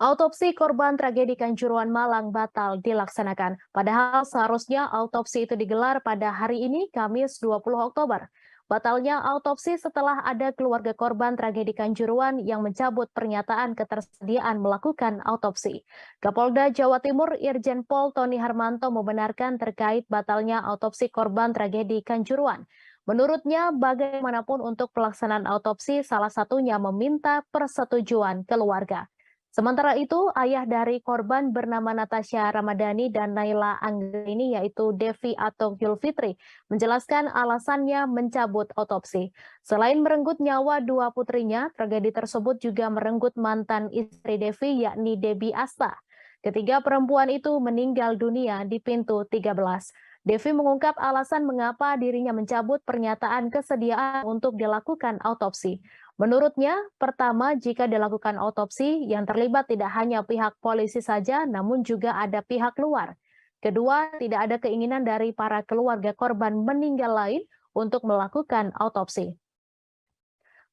Autopsi korban tragedi Kanjuruhan Malang batal dilaksanakan. Padahal seharusnya autopsi itu digelar pada hari ini, Kamis 20 Oktober. Batalnya autopsi setelah ada keluarga korban tragedi Kanjuruhan yang mencabut pernyataan ketersediaan melakukan autopsi. Kapolda Jawa Timur Irjen Pol Tony Harmanto membenarkan terkait batalnya autopsi korban tragedi Kanjuruhan. Menurutnya, bagaimanapun untuk pelaksanaan autopsi, salah satunya meminta persetujuan keluarga. Sementara itu, ayah dari korban bernama Natasha Ramadhani dan Naila Anggraini yaitu Devi atau Yulfitri menjelaskan alasannya mencabut otopsi. Selain merenggut nyawa dua putrinya, tragedi tersebut juga merenggut mantan istri Devi yakni Debbie Asta. Ketiga perempuan itu meninggal dunia di pintu 13. Devi mengungkap alasan mengapa dirinya mencabut pernyataan kesediaan untuk dilakukan autopsi. Menurutnya, pertama, jika dilakukan otopsi, yang terlibat tidak hanya pihak polisi saja, namun juga ada pihak luar. Kedua, tidak ada keinginan dari para keluarga korban meninggal lain untuk melakukan autopsi.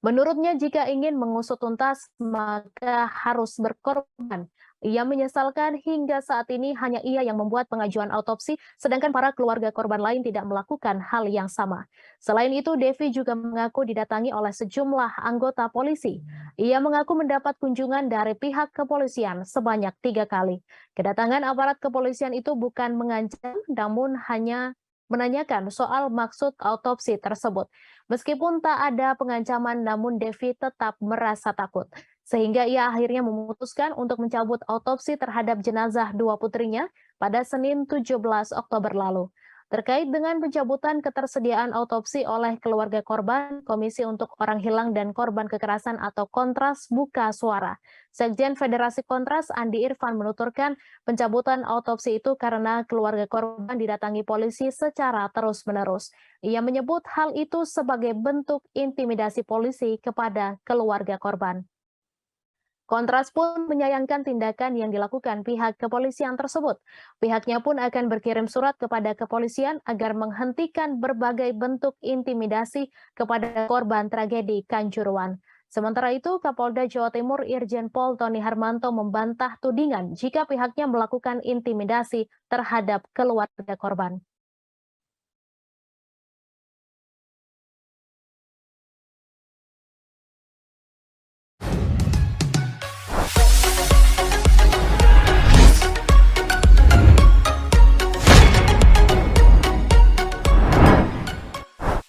Menurutnya, jika ingin mengusut tuntas, maka harus berkorban. Ia menyesalkan hingga saat ini hanya ia yang membuat pengajuan autopsi, sedangkan para keluarga korban lain tidak melakukan hal yang sama. Selain itu, Devi juga mengaku didatangi oleh sejumlah anggota polisi. Ia mengaku mendapat kunjungan dari pihak kepolisian sebanyak 3 kali. Kedatangan aparat kepolisian itu bukan mengancam, namun hanya menanyakan soal maksud autopsi tersebut. Meskipun tak ada pengancaman, namun Devi tetap merasa takut. Sehingga ia akhirnya memutuskan untuk mencabut autopsi terhadap jenazah dua putrinya pada Senin 17 Oktober lalu. Terkait dengan pencabutan ketersediaan autopsi oleh keluarga korban, Komisi untuk Orang Hilang dan Korban Kekerasan atau Kontras buka suara. Sekjen Federasi Kontras Andi Irfan menuturkan pencabutan autopsi itu karena keluarga korban didatangi polisi secara terus-menerus. Ia menyebut hal itu sebagai bentuk intimidasi polisi kepada keluarga korban. Kontras pun menyayangkan tindakan yang dilakukan pihak kepolisian tersebut. Pihaknya pun akan berkirim surat kepada kepolisian agar menghentikan berbagai bentuk intimidasi kepada korban tragedi Kanjuruhan. Sementara itu, Kapolda Jawa Timur Irjen Pol Tony Harmanto membantah tudingan jika pihaknya melakukan intimidasi terhadap keluarga korban.